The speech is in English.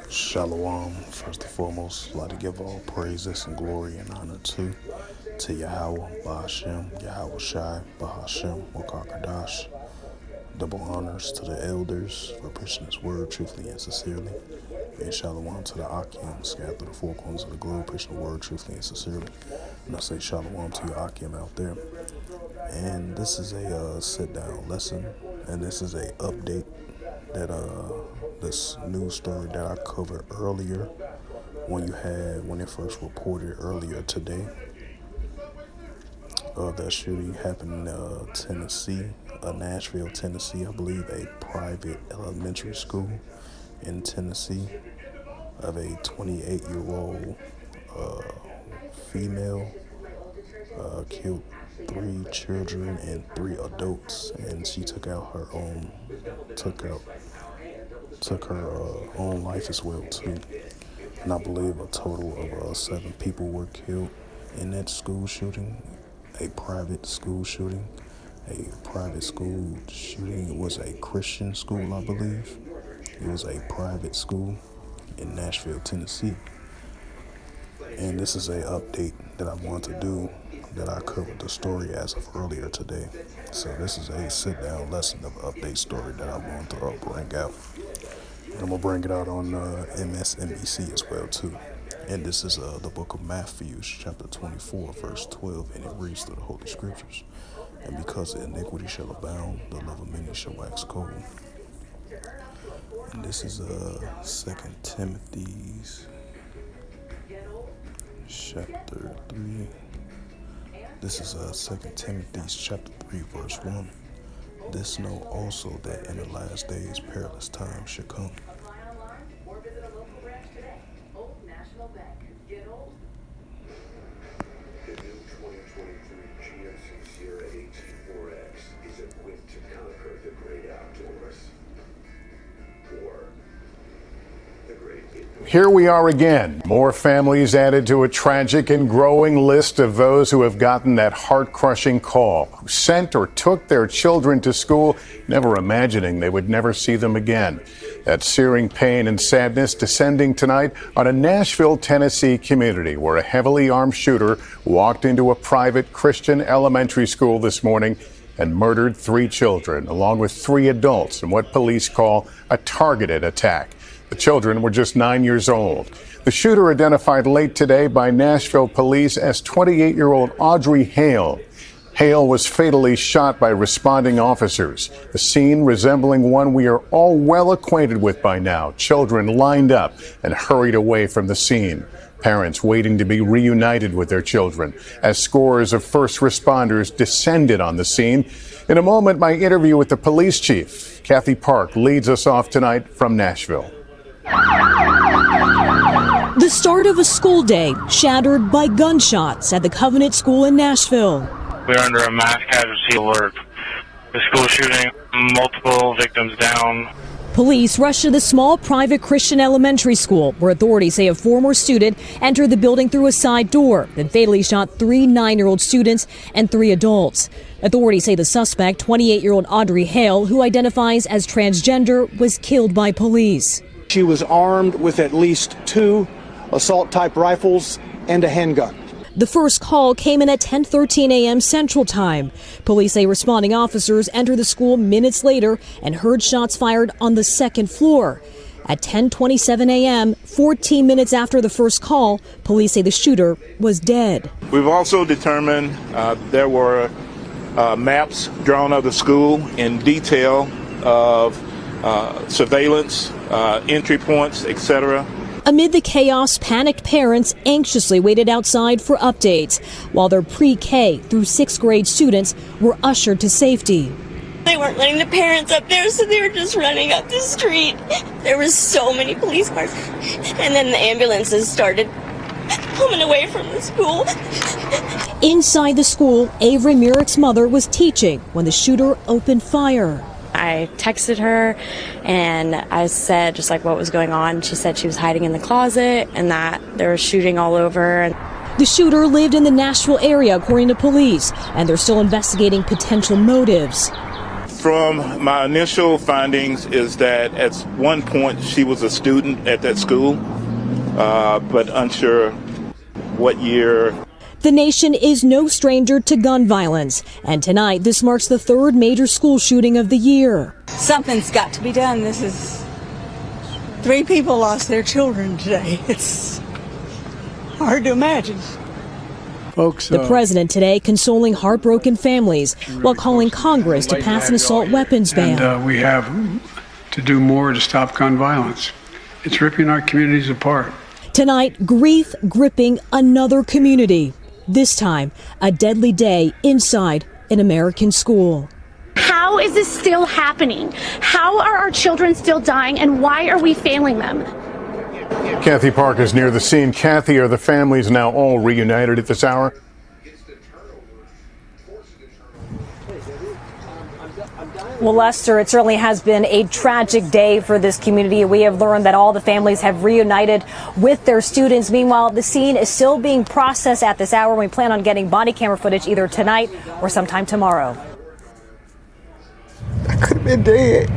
Shalom. First and foremost, I'd like to give all praises and glory and honor to Yahweh, Bahashem, Yahweh Shai, Bahashem, Wakakadash. Double honors to the elders for preaching His word truthfully and sincerely. And shalom to the Akim, scattered through the four corners of the globe, preaching the word truthfully and sincerely. And I say shalom to your Akim out there. And this is a sit-down lesson, and this is a update that this news story that I covered earlier when it first reported earlier today. That shooting happened in Tennessee, Nashville, Tennessee. I believe a private elementary school in Tennessee of a 28-year-old female killed 3 children and 3 adults, and she took her own life as well too. And I believe a total of 7 people were killed in that school shooting, a private school shooting. It was a Christian school, I believe. It was a private school in Nashville, Tennessee. And this is a update that I want to do, that I covered the story as of earlier today. So this is a sit-down lesson of update story that I want to bring out. And I'm going to bring it out on MSNBC as well too. And this is the book of Matthew, chapter 24, verse 12, and it reads through the Holy Scriptures. And because the iniquity shall abound, the love of many shall wax cold. And this is 2 Timothy's chapter 3. This is 2 Timothy's chapter 3, verse 1. This know also that in the last days perilous times should come. The new 2023 GMC Sierra AT4X is equipped to conquer the great outdoors. Or the great indoors. Here we are again. More families added to a tragic and growing list of those who have gotten that heart-crushing call, who sent or took their children to school, never imagining they would never see them again. That searing pain and sadness descending tonight on a Nashville, Tennessee community where a heavily armed shooter walked into a private Christian elementary school this morning and murdered 3 children, along with 3 adults in what police call a targeted attack. The children were just 9 years old. The shooter, identified late today by Nashville police as 28-year-old Audrey Hale. Hale was fatally shot by responding officers. The scene resembling one we are all well acquainted with by now. Children lined up and hurried away from the scene. Parents waiting to be reunited with their children as scores of first responders descended on the scene. In a moment, my interview with the police chief. Kathy Park leads us off tonight from Nashville. The start of a school day shattered by gunshots at the Covenant School in Nashville. We're under a mass casualty alert. The school shooting, multiple victims down. Police rushed to the small private Christian elementary school where authorities say a former student entered the building through a side door, then fatally shot 3 9-year-old students and 3 adults. Authorities say the suspect, 28-year-old Audrey Hale, who identifies as transgender, was killed by police. She was armed with at least 2 assault-type rifles and a handgun. The first call came in at 10:13 a.m. Central Time. Police say responding officers entered the school minutes later and heard shots fired on the second floor. At 10:27 a.m., 14 minutes after the first call, police say the shooter was dead. We've also determined there were maps drawn of the school in detail of surveillance, entry points, etc. Amid the chaos, panicked parents anxiously waited outside for updates, while their pre-K through 6th grade students were ushered to safety. They weren't letting the parents up there, so they were just running up the street. There were so many police cars, and then the ambulances started coming away from the school. Inside the school, Avery Murick's mother was teaching when the shooter opened fire. I texted her and I said just like what was going on. She said she was hiding in the closet and that there was shooting all over. The shooter lived in the Nashville area, according to police, and they're still investigating potential motives. From my initial findings is that at one point she was a student at that school, but unsure what year. The nation is no stranger to gun violence, and tonight this marks the third major school shooting of the year. Something's got to be done. 3 people lost their children today. It's hard to imagine. Folks, the president today consoling heartbroken families while calling Congress to pass an assault weapons ban. And we have to do more to stop gun violence. It's ripping our communities apart. Tonight, grief gripping another community. This time, a deadly day inside an American school. How is this still happening? How are our children still dying, and why are we failing them? Kathy Park is near the scene. Kathy, are the families now all reunited at this hour? Well, Lester, it certainly has been a tragic day for this community. We have learned that all the families have reunited with their students. Meanwhile, the scene is still being processed at this hour. We plan on getting body camera footage either tonight or sometime tomorrow. I could have been dead.